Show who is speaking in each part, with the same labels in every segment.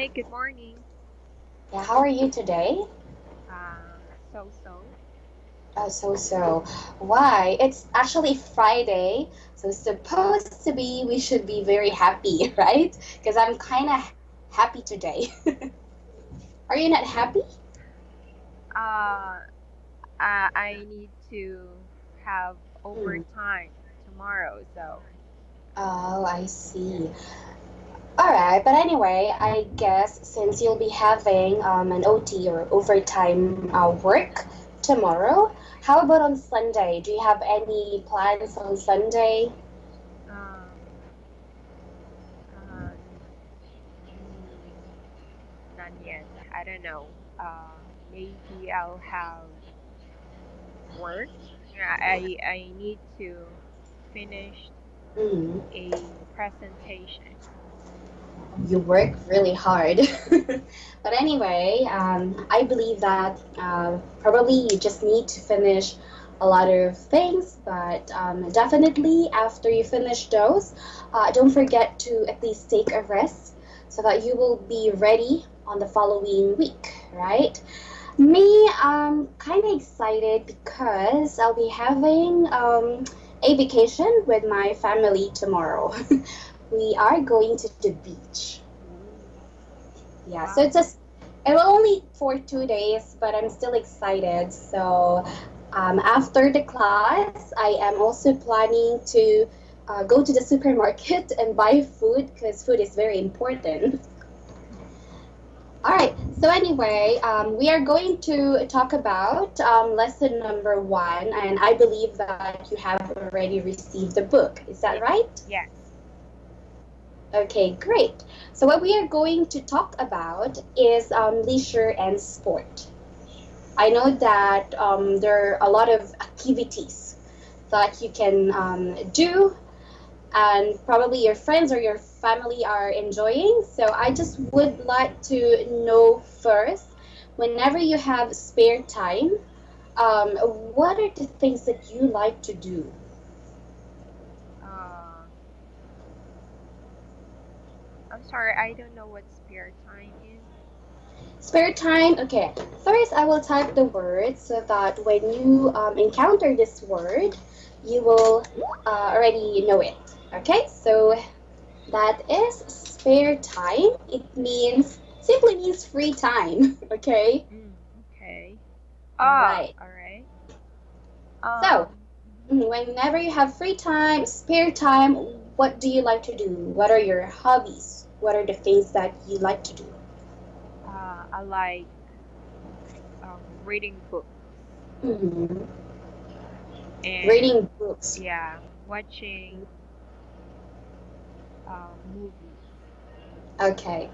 Speaker 1: Hi, good morning.
Speaker 2: Yeah, how are you today?
Speaker 1: So.
Speaker 2: So. Why? It's actually Friday, so supposed to be we should be very happy, right? Because I'm kind of happy today. Are you not happy?
Speaker 1: Uh, I need to have
Speaker 2: Hmm.
Speaker 1: overtime tomorrow, so
Speaker 2: Oh, I see. All right, but anyway, I guess since you'll be having an OT or overtime work tomorrow, how about on Sunday? Do you have any plans on Sunday?
Speaker 1: um, uh, mm, none yet. I don't know. Maybe I'll have work. Yeah, I need to finish
Speaker 2: Mm.
Speaker 1: a presentation.
Speaker 2: You work really hard. But anyway, I believe that probably you just need to finish a lot of things, but definitely after you finish those, don't forget to at least take a rest so that you will be ready on the following week, right? Me, I'm kind of excited because I'll be having a vacation with my family tomorrow. We are going to the beach.
Speaker 1: Ooh,
Speaker 2: Yeah, so
Speaker 1: wow.
Speaker 2: it will only for 2 days, but I'm still excited. So after the class, I am also planning to go to the supermarket and buy food because food is very important. All right. So anyway, we are going to talk about lesson number one, and I believe that you have already received the book. Is that
Speaker 1: Yeah,
Speaker 2: right?
Speaker 1: yes.
Speaker 2: Okay, great. So what we are going to talk about is leisure and sport. I know that there are a lot of activities that you can do, and probably your friends or your family are enjoying. So I just would like to know first, whenever you have spare time, what are the things that you like to do?
Speaker 1: Uh, I'm sorry, I don't know what spare time is.
Speaker 2: Spare time? Okay. First, I will type the word so that when you encounter this word, you will already know it. Okay? So that is spare time. It means, simply means free time. Okay?
Speaker 1: Okay.
Speaker 2: All right.
Speaker 1: All right.
Speaker 2: So,
Speaker 1: Mhm.
Speaker 2: whenever you have free time, spare time, what do you like to do? What are your hobbies? What are the things that you like to do?
Speaker 1: I like reading books
Speaker 2: Mhm.
Speaker 1: and
Speaker 2: Reading books.
Speaker 1: yeah, watching movies.
Speaker 2: Okay.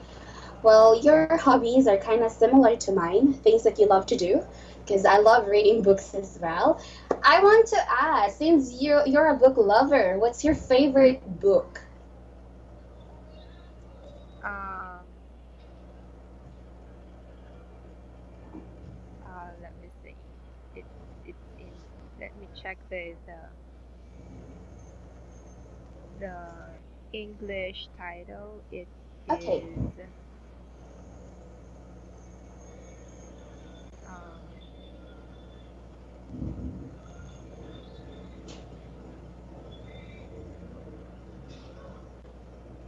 Speaker 2: Well, your hobbies are kind of similar to mine, things that you love to do, because I love reading books as well. I want to ask, since you're a book lover, what's your favorite book?
Speaker 1: Um, Let me see. It it's in. Let me check the English title. It
Speaker 2: Okay.
Speaker 1: is um.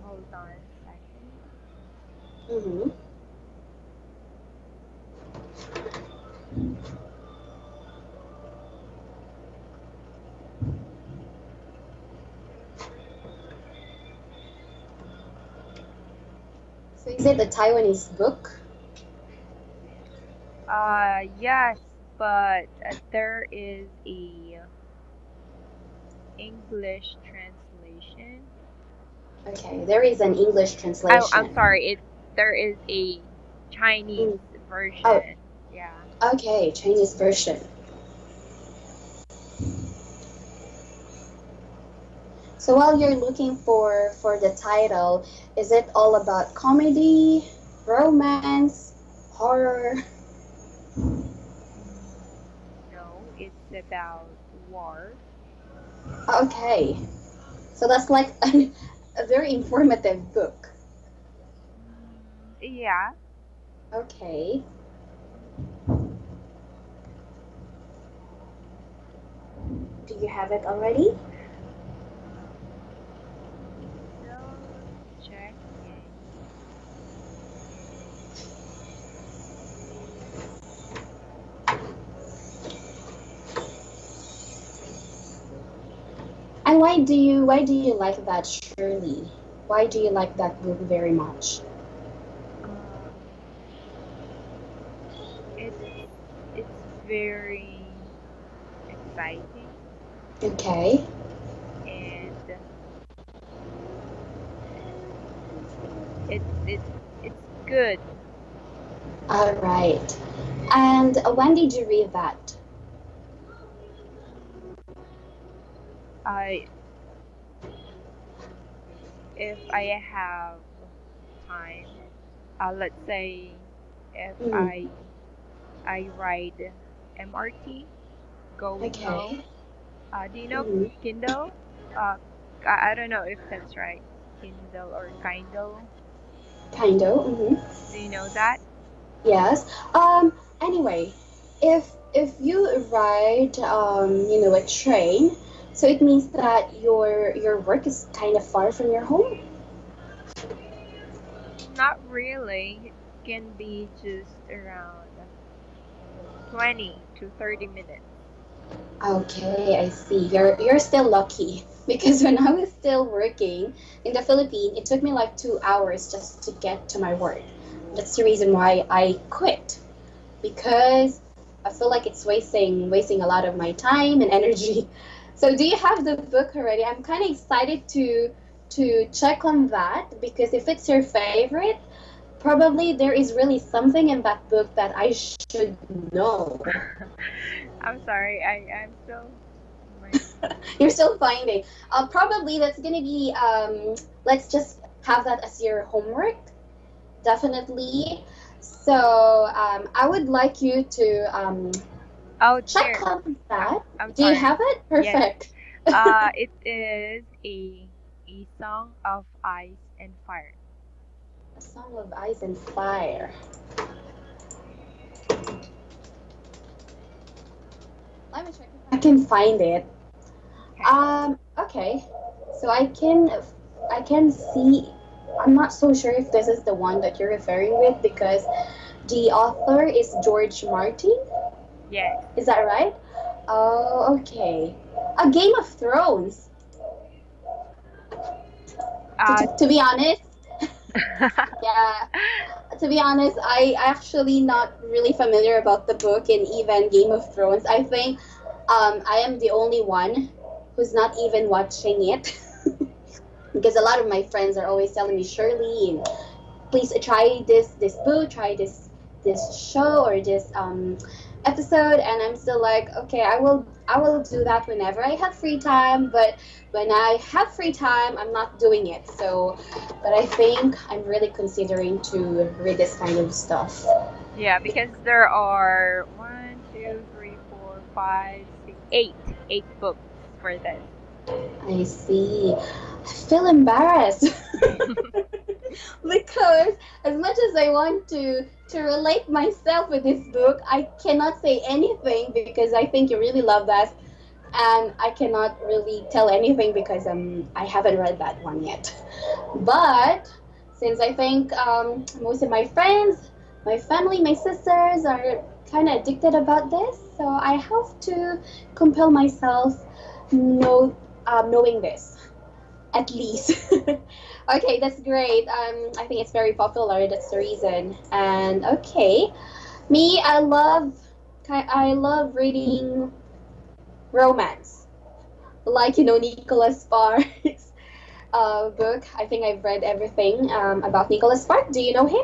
Speaker 1: Hold on a second.
Speaker 2: Mm-hmm. So is it a Taiwanese book?
Speaker 1: Yes, but there is a English translation.
Speaker 2: Okay, there is an English
Speaker 1: Oh, I'm
Speaker 2: translation.
Speaker 1: sorry. There is a Chinese
Speaker 2: Mm. Oh,
Speaker 1: version. Yeah.
Speaker 2: okay, Chinese version. So while you're looking for the title, is it all about comedy, romance, horror?
Speaker 1: No, it's about war.
Speaker 2: Okay, so that's like a very informative book.
Speaker 1: Yeah.
Speaker 2: Okay. Do you have it already?
Speaker 1: Still checking.
Speaker 2: And why do you like that, Shirley? Why do you like that book very much?
Speaker 1: Um, it's it's very exciting,
Speaker 2: Okay.
Speaker 1: and it it's good.
Speaker 2: All right. And when did you read that?
Speaker 1: I If I have time, let's say if
Speaker 2: Mm,
Speaker 1: I ride MRT going
Speaker 2: okay.
Speaker 1: home. Do you know
Speaker 2: Mm,
Speaker 1: Kindle? I don't know if that's right. Kindle or Kindle.
Speaker 2: kind of.
Speaker 1: Do you know that?
Speaker 2: Yes. Anyway, if you ride a train, so it means that your work is kind of far from your home.
Speaker 1: Not really. It can be just around 20 to 30 minutes.
Speaker 2: Okay, I see. You're still lucky because when I was still working in the Philippines, it took me like 2 hours just to get to my work. That's the reason why I quit because I feel like it's wasting a lot of my time and energy. So do you have the book already? I'm kind of excited to check on that because if it's your favorite, probably there is really something in that book that I should know.
Speaker 1: I'm sorry. I'm still learning.
Speaker 2: You're still finding. Probably that's gonna be. Let's just have that as your homework. Definitely. So I would like you to
Speaker 1: Oh,
Speaker 2: check
Speaker 1: there.
Speaker 2: on that.
Speaker 1: I'm
Speaker 2: Do you
Speaker 1: sorry.
Speaker 2: have it?
Speaker 1: Yes.
Speaker 2: Perfect.
Speaker 1: It is a song of ice and fire.
Speaker 2: A Song of Ice and Fire. Let me check if I can find it.
Speaker 1: Okay.
Speaker 2: Okay. So I can see. I'm not so sure if this is the one that you're referring with because the author is George Martin.
Speaker 1: Yes.
Speaker 2: Is that right? Oh, okay. A Game of Thrones. To,
Speaker 1: Uh,
Speaker 2: to, to be honest, yeah. To be honest, I actually not really familiar about the book and even Game of Thrones. I think I am the only one who's not even watching it because a lot of my friends are always telling me, Shirley, please try this book, try this show or this episode, and I'm still like, okay, I will do that whenever I have free time, but when I have free time, I'm not doing it. So, but I think I'm really considering to read this kind of stuff.
Speaker 1: yeah, because there are one, two, three, four, five, six, eight books for this.
Speaker 2: I see. I feel embarrassed because as much as I want to relate myself with this book, I cannot say anything because I think you really love that, and I cannot really tell anything because I haven't read that one yet. But since I think most of my friends, my family, my sisters are kind of addicted about this, so I have to compel myself knowing this at least. Okay, that's great. I think it's very popular. That's the reason. And okay, me, I love reading romance, like Nicholas Sparks book. I think I've read everything about Nicholas Sparks. Do you know him?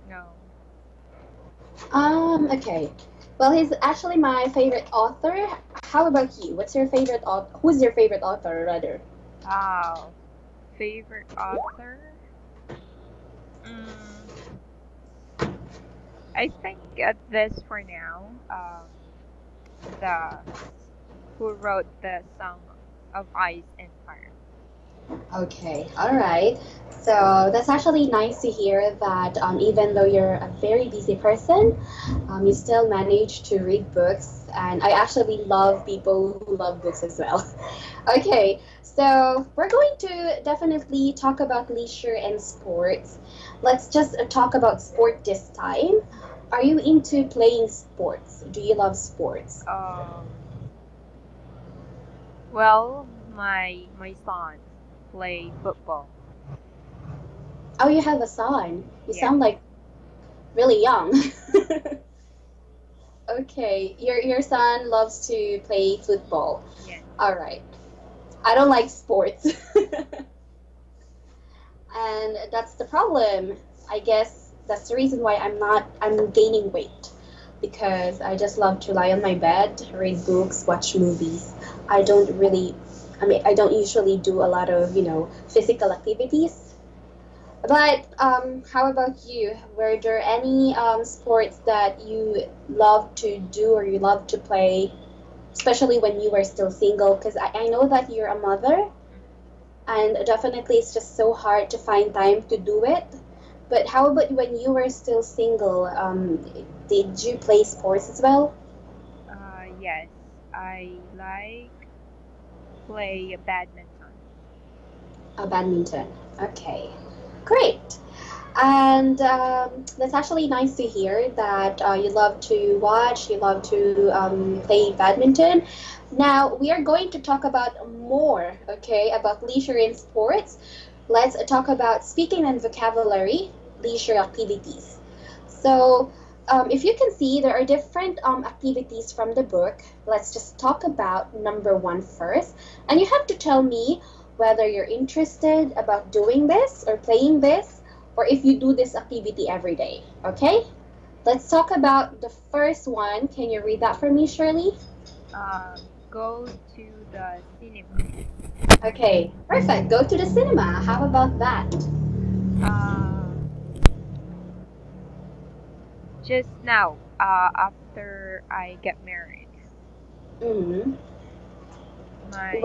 Speaker 1: No.
Speaker 2: Okay. Well, he's actually my favorite author. How about you? What's your favorite author? Who's your favorite author, rather?
Speaker 1: Oh, favorite author? Mm, I think this for now. The Who wrote the Song of Ice and Fire?
Speaker 2: Okay, all right. So that's actually nice to hear that even though you're a very busy person, you still manage to read books. And I actually love people who love books as well. Okay, so we're going to definitely talk about leisure and sports. Let's just talk about sport this time. Are you into playing sports? Do you love sports?
Speaker 1: Well, my sons play football.
Speaker 2: Oh, you have a son. You
Speaker 1: Yes,
Speaker 2: sound like really young. Okay, your son loves to play football.
Speaker 1: yes.
Speaker 2: All right. I don't like sports. And that's the problem. I guess that's the reason why I'm gaining weight because I just love to lie on my bed, read books, watch movies. I don't really I don't usually do a lot of, physical activities. But how about you? Were there any sports that you love to do or you love to play, especially when you were still single? Because I know that you're a mother, and definitely it's just so hard to find time to do it. But how about when you were still single? Did you play sports as well?
Speaker 1: Yes. I like play badminton.
Speaker 2: Badminton. Okay, great. And that's actually nice to hear that you love to watch, you love to play badminton. Now, we are going to talk about more, okay, about leisure in sports. Let's talk about speaking and vocabulary, leisure activities. So, if you can see, there are different activities from the book. Let's just talk about number one first. And you have to tell me whether you're interested about doing this or playing this, or if you do this activity every day. Okay? Let's talk about the first one. Can you read that for me, Shirley?
Speaker 1: Go to the cinema.
Speaker 2: Okay, perfect. Go to the cinema. How about that?
Speaker 1: Uh, just now, after I get married,
Speaker 2: Mm-hmm.
Speaker 1: my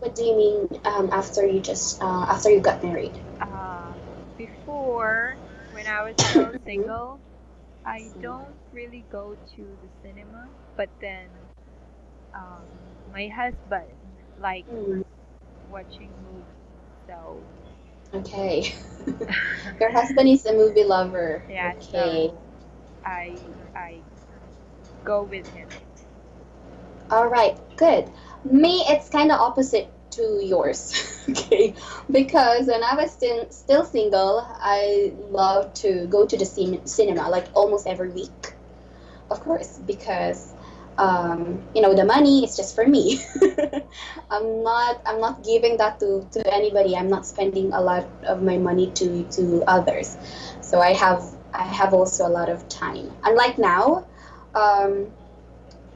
Speaker 2: What do you mean after you got married?
Speaker 1: uh, before when I was still single, I don't really go to the cinema, but then um, my husband likes
Speaker 2: Mm,
Speaker 1: watching movies, so
Speaker 2: okay. Your husband is a movie lover.
Speaker 1: yeah,
Speaker 2: Okay.
Speaker 1: so I go with him.
Speaker 2: All right, good. Me, it's kind of opposite to yours. Okay, because when I was still single, I love to go to the cinema like almost every week. Of course, because the money is just for me. I'm not giving that to anybody. I'm not spending a lot of my money to others. So I have also a lot of time. Unlike now, um,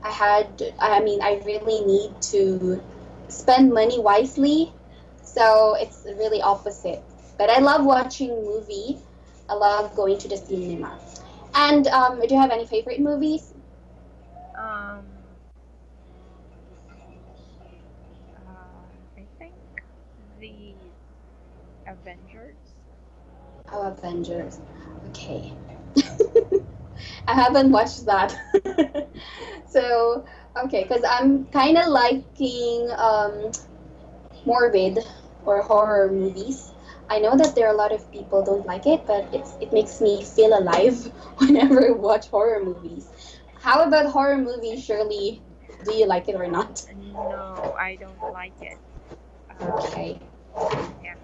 Speaker 2: I really need to spend money wisely. So it's really opposite. But I love watching movie. I love going to the cinema. And do you have any favorite movies?
Speaker 1: Um, I think the Avengers.
Speaker 2: Oh, Avengers. Okay. I haven't watched that. So, okay, because I'm kind of liking morbid or horror movies. I know that there are a lot of people don't like it, but it makes me feel alive whenever I watch horror movies. How about horror movies, Shirley? Do you like it or not?
Speaker 1: No, I don't like it. Um,
Speaker 2: Okay.
Speaker 1: yeah.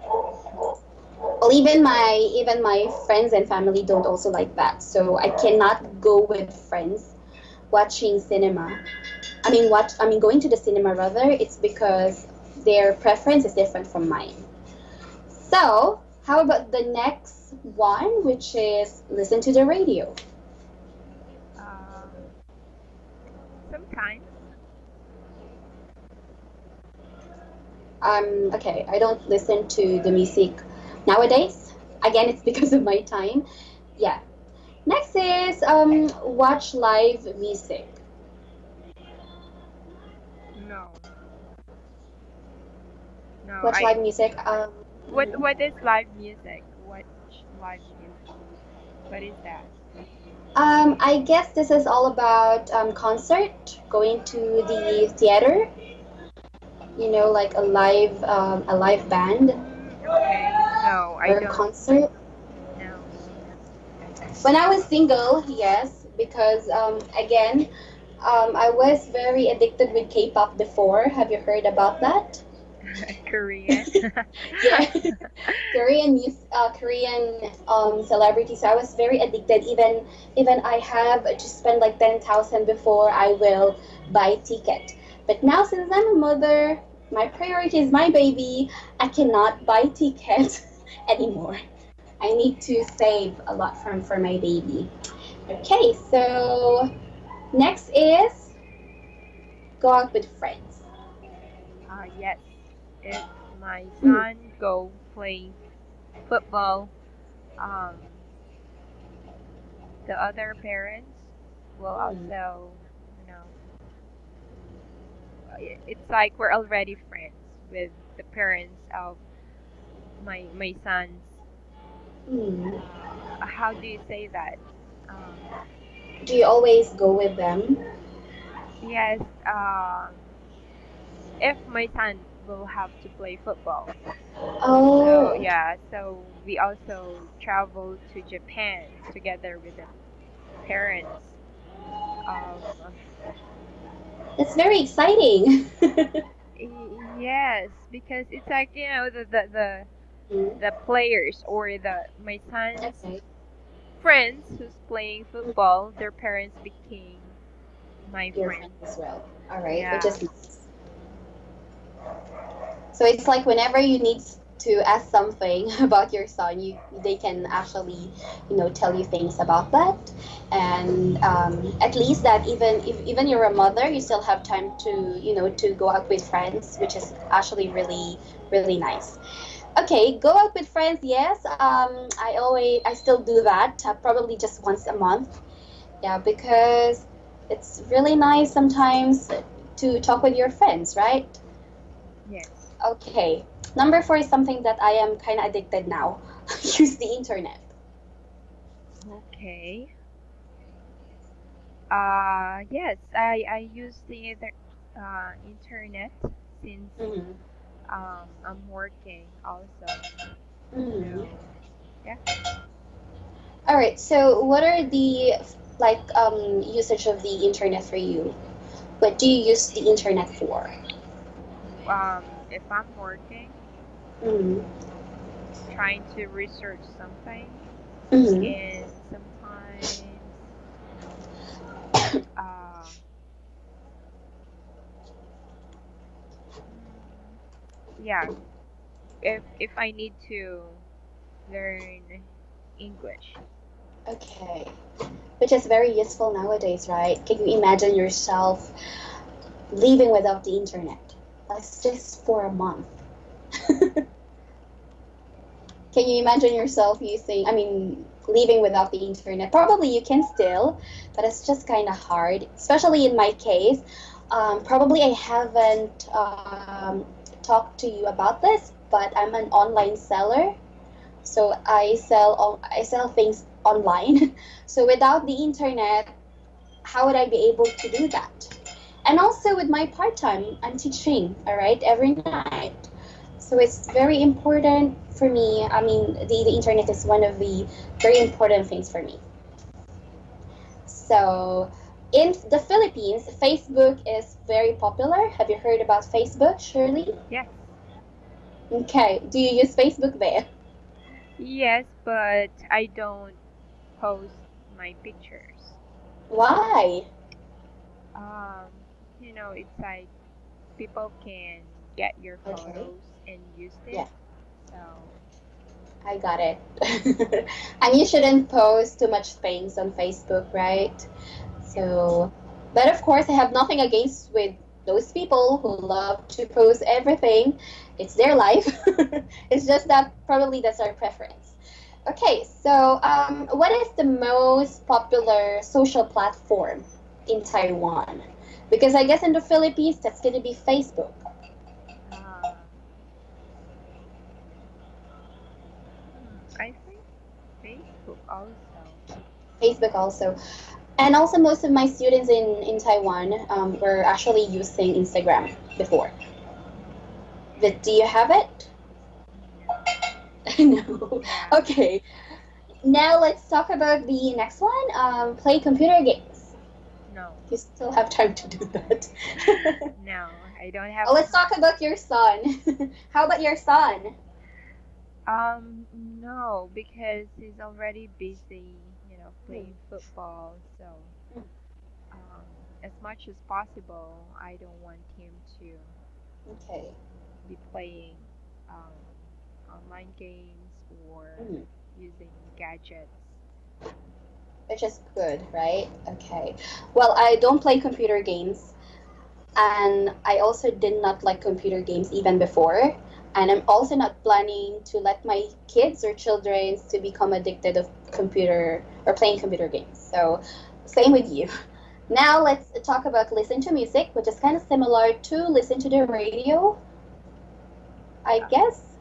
Speaker 2: Well, even my friends and family don't also like that. So I cannot go with friends watching cinema. Going to the cinema rather. It's because their preference is different from mine. So, how about the next one, which is listen to the radio?
Speaker 1: Um, Sometimes.
Speaker 2: Okay, I don't listen to the music nowadays. Again, it's because of my time. Yeah. Next is watch live music.
Speaker 1: No, No,
Speaker 2: Watch live music.
Speaker 1: what is live music? Watch live music. What is that?
Speaker 2: I guess this is all about concert, going to the theater. You know, like a live band
Speaker 1: Okay. No, I
Speaker 2: or a
Speaker 1: don't.
Speaker 2: concert.
Speaker 1: No.
Speaker 2: When I was single, yes, because again, I was very addicted with K-pop before. Have you heard about that?
Speaker 1: Korean.
Speaker 2: Yeah, Korean celebrities. So I was very addicted. Even I have to spend like 10,000 before I will buy ticket. But now since I'm a mother, my priority is my baby. I cannot buy ticket anymore. I need to save a lot for my baby. Okay, so next is go out with friends.
Speaker 1: Yes. If my
Speaker 2: Mm.
Speaker 1: son go play football, um, the other parents will
Speaker 2: Mm.
Speaker 1: also, you know, it's like we're already friends with the parents of my sons.
Speaker 2: Mm.
Speaker 1: How do you say that? Um,
Speaker 2: Do you always go with them?
Speaker 1: yes. If my son will have to play football, so
Speaker 2: Oh,
Speaker 1: yeah, so we also travel to Japan together with the parents of
Speaker 2: that's very exciting.
Speaker 1: yes, because it's like
Speaker 2: Mm.
Speaker 1: the players or the my son's
Speaker 2: Okay,
Speaker 1: friends who's playing football, their parents became my
Speaker 2: your friend
Speaker 1: friends.
Speaker 2: as well. All right, which
Speaker 1: Yeah.
Speaker 2: is nice. So it's like whenever you need to ask something about your son, you they can actually, tell you things about that, and at least that even if even you're a mother, you still have time to go out with friends, which is actually really nice. Okay, go out with friends. Yes, I still do that. Probably just once a month. Yeah, because it's really nice sometimes to talk with your friends, right?
Speaker 1: Yes.
Speaker 2: Okay. Number four is something that I am kind of addicted now. Use the internet.
Speaker 1: Okay. Yes, I use the internet since
Speaker 2: Mm-hmm.
Speaker 1: I'm working also.
Speaker 2: Mm-hmm.
Speaker 1: So, yeah.
Speaker 2: All right. So, what are the like usage of the internet for you? What do you use the internet for?
Speaker 1: If I'm working,
Speaker 2: Mm-hmm.
Speaker 1: trying to research something,
Speaker 2: Mm-hmm.
Speaker 1: and sometimes, uh, mm, yeah, if I need to learn English.
Speaker 2: Okay. Which is very useful nowadays, right? Can you imagine yourself living without the internet? That's just for a month. Can you imagine yourself living without the internet? Probably you can still, but it's just kind of hard, especially in my case. Probably I haven't talked to you about this, but I'm an online seller, so I sell things online. So without the internet, how would I be able to do that? And also with my part time, I'm teaching, all right, every night. So it's very important for me. I mean, the internet is one of the very important things for me. So in the Philippines, Facebook is very popular. Have you heard about Facebook, Shirley?
Speaker 1: Yes.
Speaker 2: Okay. Do you use Facebook there?
Speaker 1: Yes, but I don't post my pictures.
Speaker 2: Why?
Speaker 1: Um, it's like people can get your
Speaker 2: Okay.
Speaker 1: photos and use
Speaker 2: Yeah,
Speaker 1: it. So,
Speaker 2: I got it. And you shouldn't post too much things on Facebook, right?
Speaker 1: yeah.
Speaker 2: So, but of course, I have nothing against with those people who love to post everything. It's their life. It's just that probably that's our preference. Okay, so what is the most popular social platform in Taiwan? Because I guess in the Philippines, that's going to be Facebook.
Speaker 1: Uh, also.
Speaker 2: Facebook also. And also, most of my students in Taiwan were actually using Instagram before. But do you have it?
Speaker 1: No.
Speaker 2: No.
Speaker 1: Yeah.
Speaker 2: Okay. Now let's talk about the next one. Play computer games.
Speaker 1: No.
Speaker 2: You still have time to do that.
Speaker 1: No, I don't have
Speaker 2: Let's talk
Speaker 1: time.
Speaker 2: about your son. How about your son?
Speaker 1: No, because he's already busy,
Speaker 2: Hmm,
Speaker 1: playing football. So, um, as much as possible, I don't want him to
Speaker 2: okay.
Speaker 1: be playing um, online games or
Speaker 2: Hmm,
Speaker 1: using gadgets.
Speaker 2: which is good, right? Okay. Well, I don't play computer games, and I also did not like computer games even before. And I'm also not planning to let my kids or children to become addicted of computer or playing computer games. So, same with you. Now let's talk about listen to music, which is kind of similar to listen to the radio, I
Speaker 1: Uh,
Speaker 2: guess.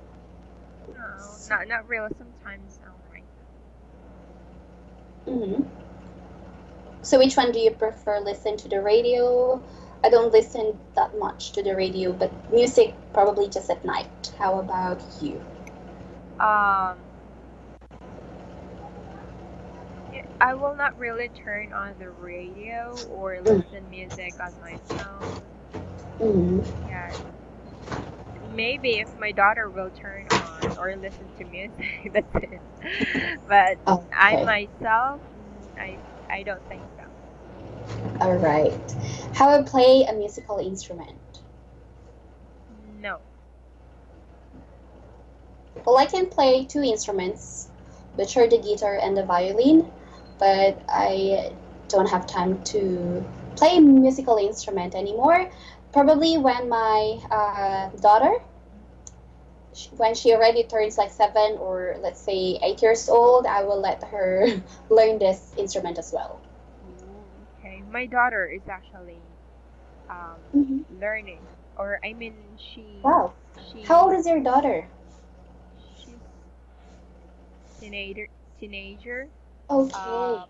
Speaker 1: no, not really. Sometimes like
Speaker 2: Hmm. So which one do you prefer? Listen to the radio? I don't listen that much to the radio, but music probably just at night. How about you?
Speaker 1: um, I will not really turn on the radio or listen music on my phone.
Speaker 2: Mm-hmm.
Speaker 1: Yeah, maybe if my daughter will turn on or listen to music, that's it. But I
Speaker 2: Okay.
Speaker 1: myself, I don't think so.
Speaker 2: All right. How I play a musical instrument?
Speaker 1: No.
Speaker 2: Well, I can play two instruments, which are the guitar and the violin, but I don't have time to play musical instrument anymore. Probably when my daughter, when she already turns like 7 or let's say 8 years old, I will let her learn this instrument as well.
Speaker 1: Ooh, okay. My daughter is actually um
Speaker 2: Hmm.
Speaker 1: learning, or I mean, she
Speaker 2: Wow. How old
Speaker 1: she
Speaker 2: is your daughter?
Speaker 1: she's teenager teenager.
Speaker 2: Okay.
Speaker 1: Uh,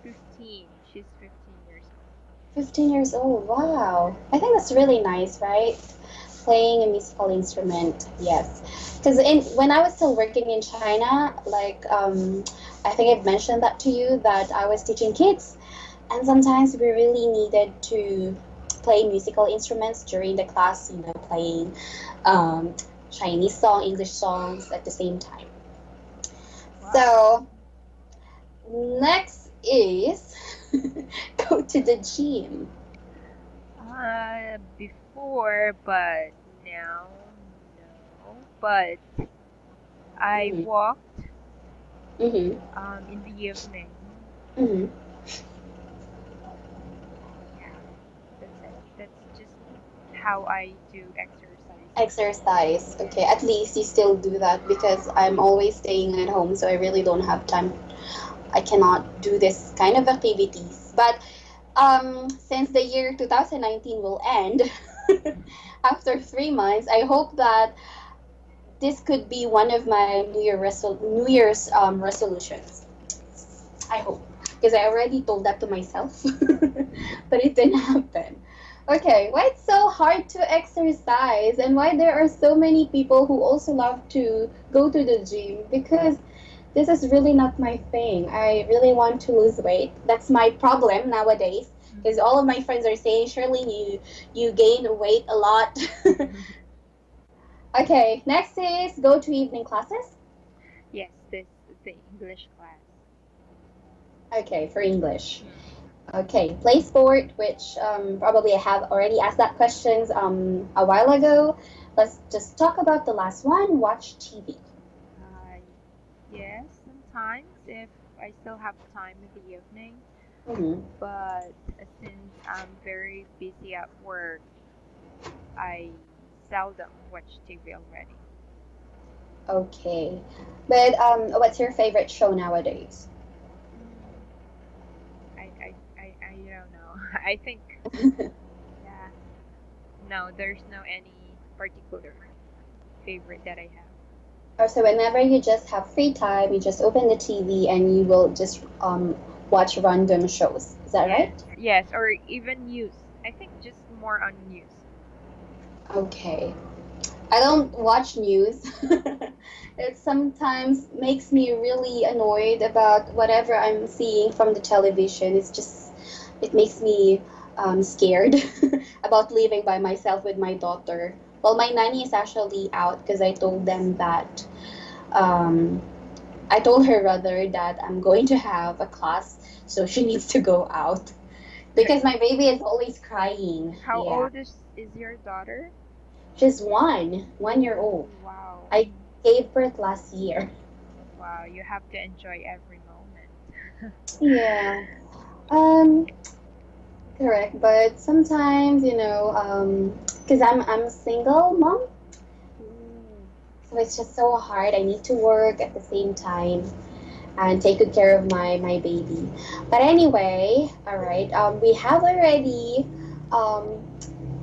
Speaker 1: 15. She's 15 years old.
Speaker 2: 15 years old. Wow. I think that's really nice, right? Playing a musical instrument. Yes. Because in when I was still working in China, like I think I've mentioned that to you that I was teaching kids, and sometimes we really needed to play musical instruments during the class. You know, playing um, Chinese song, English songs at the same time.
Speaker 1: Wow.
Speaker 2: So next is go to the gym.
Speaker 1: Before, but now, no. But I
Speaker 2: Mm-hmm.
Speaker 1: walked
Speaker 2: Mm-hmm.
Speaker 1: in the evening.
Speaker 2: Mm-hmm.
Speaker 1: Yeah, that's it. That's just how I do exercise now.
Speaker 2: Exercise. Okay,
Speaker 1: Yes.
Speaker 2: at least you still do that because I'm always staying at home, so I really don't have time. I cannot do this kind of activities. But since the year 2019 will end after 3 months, I hope that this could be one of my New Year's resolutions. I hope because I already told that to myself, but it didn't happen. Okay, why it's so hard to exercise and why there are so many people who also love to go to the gym? Because this is really not my thing. I really want to lose weight. That's my problem nowadays. Because all of my friends are saying, Shirley, you gain weight a lot.
Speaker 1: Mhm.
Speaker 2: Okay, next is go to evening classes.
Speaker 1: Yes, this the English class.
Speaker 2: Okay, for English.
Speaker 1: Mm.
Speaker 2: Okay, play sport, which probably I have already asked that questions a while ago. Let's just talk about the last one. Watch TV.
Speaker 1: Uh, yes, sometimes if I still have time in the evening,
Speaker 2: Hmm.
Speaker 1: but since I'm very busy at work, I seldom watch TV already.
Speaker 2: Okay, but what's your favorite show nowadays?
Speaker 1: Mm, I don't know. I think, yeah, no, there's no any particular favorite that I have.
Speaker 2: Or so whenever you just have free time, you just open the TV and you will just watch random shows. Is that
Speaker 1: Yes,
Speaker 2: right?
Speaker 1: yes, or even news. I think just more on news.
Speaker 2: Okay. I don't watch news. It sometimes makes me really annoyed about whatever I'm seeing from the television. It makes me scared about living by myself with my daughter. Well, my nanny is actually out because um, I told her rather that I'm going to have a class, so she needs to go out because my baby is always crying.
Speaker 1: How
Speaker 2: Yeah,
Speaker 1: old is your daughter?
Speaker 2: she's 1 year old.
Speaker 1: Oh, wow.
Speaker 2: I gave birth last year.
Speaker 1: Wow, you have to enjoy every moment.
Speaker 2: Yeah, um, correct. But sometimes, because I'm a single mom,
Speaker 1: Ooh.
Speaker 2: so it's just so hard. I need to work at the same time and take good care of my baby. But anyway, all right. We have already um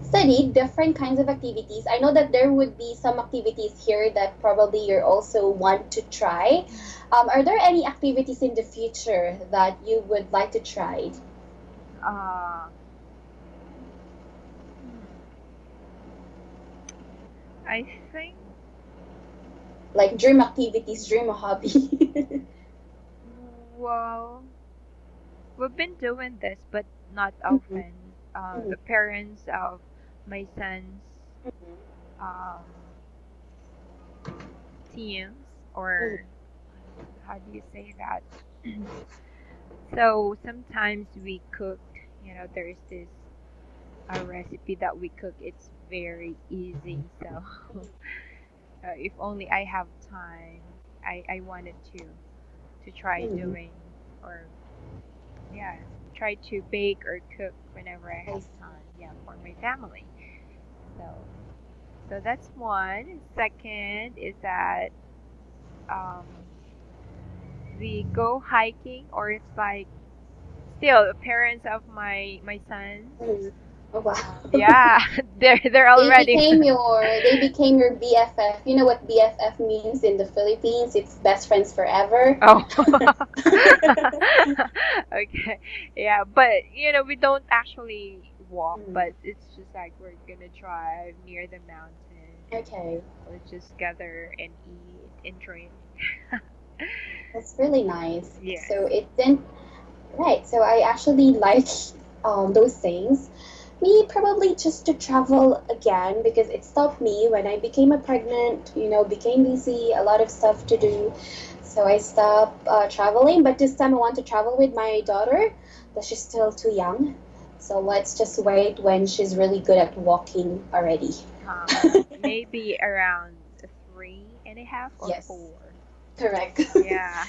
Speaker 2: studied different kinds of activities. I know that there would be some activities here that probably you also want to try.
Speaker 1: Mhm.
Speaker 2: Are there any activities in the future that you would like to try?
Speaker 1: Uh, hmm. I think,
Speaker 2: Like dream activities, dream hobby?
Speaker 1: well, we've been doing this, but not
Speaker 2: Mhm,
Speaker 1: often.
Speaker 2: mhm,
Speaker 1: The parents of my son's
Speaker 2: mhm,
Speaker 1: um, teams,
Speaker 2: mhm,
Speaker 1: or how do you say that? So sometimes we cook, there's this a recipe that we cook. It's very easy. So if only I have time, I wanted to try
Speaker 2: mhm.
Speaker 1: doing, or yeah, try to bake or cook whenever I
Speaker 2: I
Speaker 1: have
Speaker 2: see.
Speaker 1: time. Yeah, for my family. So that's one. Second is that um we go hiking, or it's like still the parents of my sons.
Speaker 2: Mhm. Oh wow.
Speaker 1: Yeah, they're already.
Speaker 2: They became your BFF. You know what BFF means in the Philippines? It's best friends forever.
Speaker 1: Oh. Okay. Yeah, but we don't actually walk,
Speaker 2: Mm,
Speaker 1: but it's just like we're gonna drive near the mountain and
Speaker 2: okay,
Speaker 1: we'll just gather and eat and drink.
Speaker 2: that's really nice.
Speaker 1: Yes.
Speaker 2: So it didn't right. So I actually like those things. Me probably just to travel again because it stopped me when I became a pregnant. Became busy, a lot of stuff to do. So I stopped traveling. But this time I want to travel with my daughter, but she's still too young. So let's just wait when she's really good at walking already.
Speaker 1: Maybe around 3.5 or 4.
Speaker 2: Yes, correct.
Speaker 1: Yeah.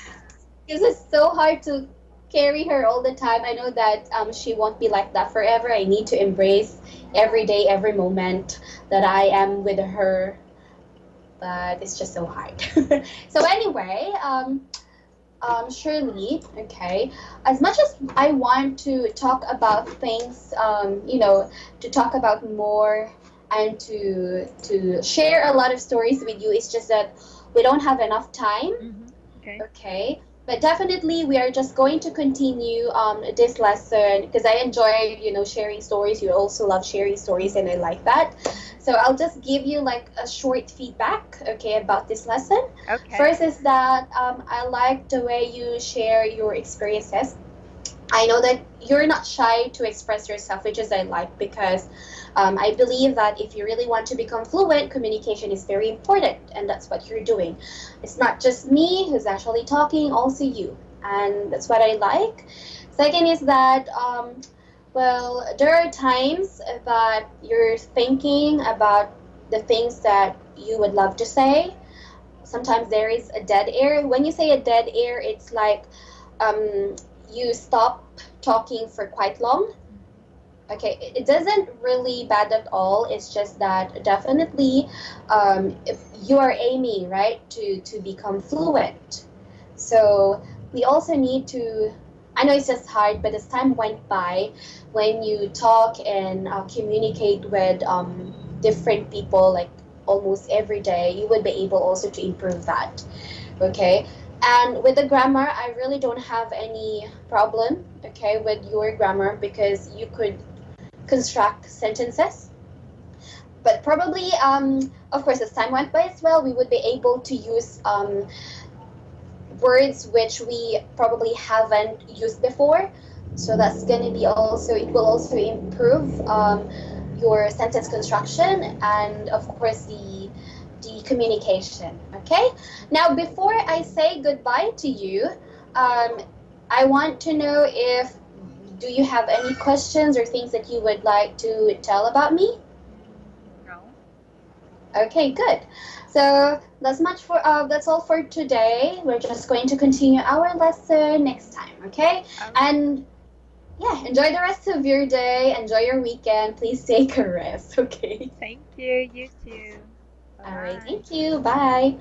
Speaker 2: Because it's so hard to carry her all the time. I know that she won't be like that forever. I need to embrace every day, every moment that I am with her. But it's just so hard. So anyway, Shirley, okay. As much as I want to talk about things, to talk about more and to share a lot of stories with you, it's just that we don't have enough time.
Speaker 1: Okay.
Speaker 2: Okay, but definitely we are just going to continue this lesson because I enjoyed, sharing stories. You also love sharing stories, and I like that. So I'll just give you like a short feedback, okay, about this lesson.
Speaker 1: Okay.
Speaker 2: First is that I like the way you share your experiences. I know that you're not shy to express yourself, which is I like because I believe that if you really want to become fluent, communication is very important, and that's what you're doing. It's not just me who's actually talking, also you, and that's what I like. Second is that there are times that you're thinking about the things that you would love to say. Sometimes there is a dead air. When you say a dead air, it's like um, you stop talking for quite long. Okay, it doesn't really bad at all. It's just that definitely, if you are aiming right to become fluent, so we also need to. I know it's just hard, but as time went by, when you talk and communicate with different people, like almost every day, you would be able also to improve that. Okay. And with the grammar, I really don't have any problem, okay, with your grammar because you could construct sentences. But probably, of course, as time went by as well, we would be able to use words which we probably haven't used before. So that's going to be also, it will also improve your sentence construction and, of course, the communication. Okay? Now, before I say goodbye to you, um, I want to know if do you have any questions or things that you would like to tell about me?
Speaker 1: No.
Speaker 2: Okay, good. So that's all for today. We're just going to continue our lesson next time, okay?
Speaker 1: Okay.
Speaker 2: And yeah, enjoy the rest of your day. Enjoy your weekend. Please take a rest, okay?
Speaker 1: Thank you. You too. Bye
Speaker 2: All right,
Speaker 1: bye.
Speaker 2: thank you. Bye.